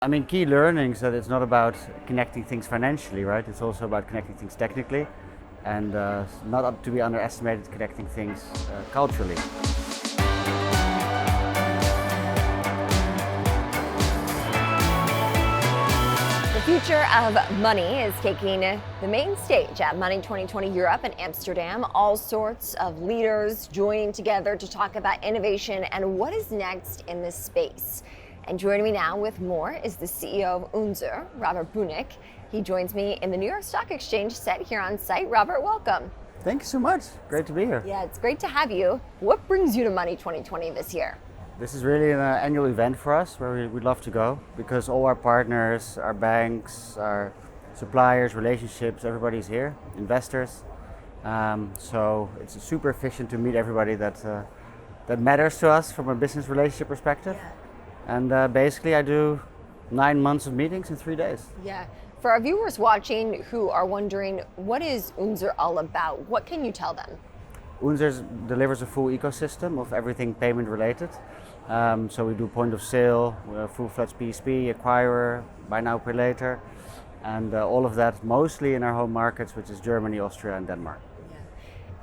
I mean, key learnings that it's not about connecting things financially, right? It's also about connecting things technically, and not to be underestimated, connecting things culturally. The future of money is taking the main stage at Money 2020 Europe in Amsterdam. All sorts of leaders joining together to talk about innovation and what is next in this space. And joining me now with more is the CEO of Unzer, Robert Bueninck. He joins me in the New York Stock Exchange set here on site. Robert, welcome. Thank you so much. Great to be here. Yeah, it's great to have you. What brings you to Money 2020 this year? This is really an annual event for us where we'd love to go because all our partners, our banks, our suppliers, relationships, everybody's here, investors. So it's super efficient to meet everybody that matters to us from a business relationship perspective. Yeah. And basically I do 9 months of meetings in 3 days. Yeah. For our viewers watching who are wondering, what is Unzer all about? What can you tell them? Unzer delivers a full ecosystem of everything payment related. So we do point of sale, full-fledged PSP, acquirer, buy now, pay later, and all of that mostly in our home markets, which is Germany, Austria, and Denmark. Yeah.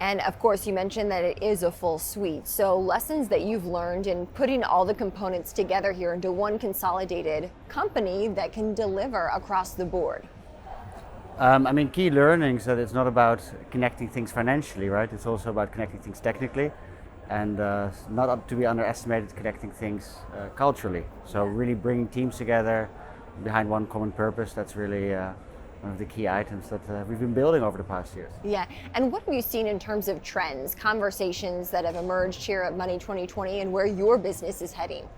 And of course, you mentioned that it is a full suite. So lessons that you've learned in putting all the components together here into one consolidated company that can deliver across the board. I mean, key learnings that it's not about connecting things financially, right? It's also about connecting things technically, and not to be underestimated, connecting things culturally. So really bringing teams together behind one common purpose. That's really one of the key items that we've been building over the past years. Yeah, and what have you seen in terms of trends, conversations that have emerged here at Money 2020 and where your business is heading?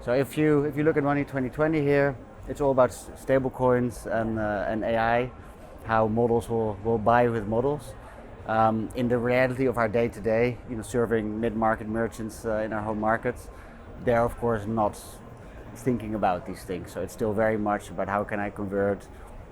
So if you look at Money 2020 here, it's all about stable coins and AI, how models will buy with models. In the reality of our day-to-day, serving mid-market merchants in our home markets, they're of course not thinking about these things. So it's still very much about how can I convert,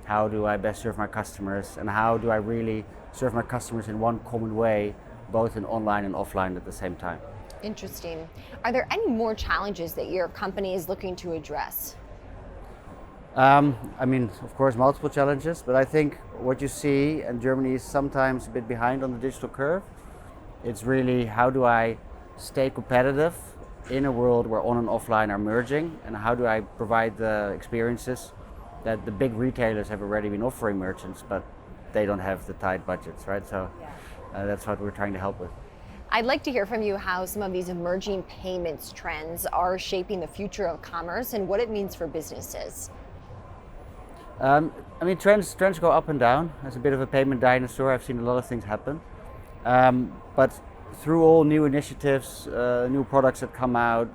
how do I best serve my customers, and how do I really serve my customers in one common way, both in online and offline at the same time. Interesting. Are there any more challenges that your company is looking to address? I mean, of course, multiple challenges, but I think what you see, and Germany is sometimes a bit behind on the digital curve, it's really how do I stay competitive in a world where on and offline are merging, and how do I provide the experiences that the big retailers have already been offering merchants, but they don't have the tight budgets, right? So that's what we're trying to help with. I'd like to hear from you how some of these emerging payments trends are shaping the future of commerce and what it means for businesses. I mean, trends go up and down. As a bit of a payment dinosaur, I've seen a lot of things happen. But through all new initiatives, new products that come out,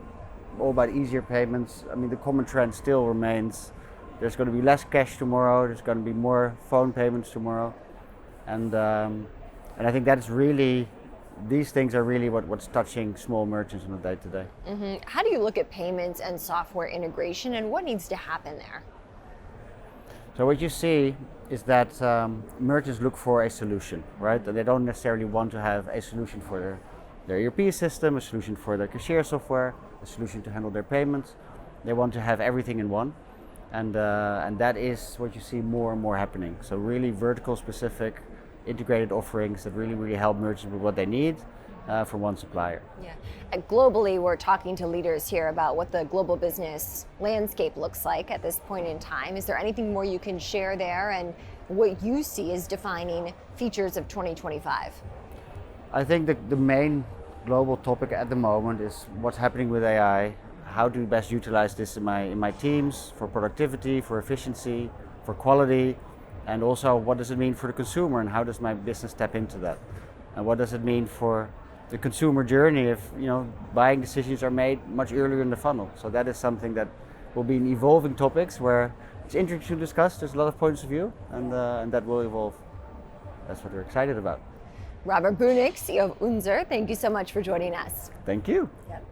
all about easier payments, I mean, the common trend still remains. There's going to be less cash tomorrow. There's going to be more phone payments tomorrow, and I think that's really, these things are really what's touching small merchants on a day-to-day. Mm-hmm. How do you look at payments and software integration, and what needs to happen there? So what you see is that merchants look for a solution, right? And they don't necessarily want to have a solution for their ERP system, a solution for their cashier software, a solution to handle their payments. They want to have everything in one, and that is what you see more and more happening. So really vertical specific, integrated offerings that really help merchants with what they need from one supplier. Yeah, and globally we're talking to leaders here about what the global business landscape looks like at this point in time. Is there anything more you can share there and what you see as defining features of 2025? I think the main global topic at the moment is what's happening with AI. How do we best utilize this in my teams for productivity, for efficiency, for quality, and also what does it mean for the consumer and how does my business tap into that? And what does it mean for the consumer journey if buying decisions are made much earlier in the funnel? So that is something that will be an evolving topics where it's interesting to discuss. There's a lot of points of view, and that will evolve. That's what we're excited about. Robert Bueninck, CEO of Unzer, thank you so much for joining us. Thank you. Yep.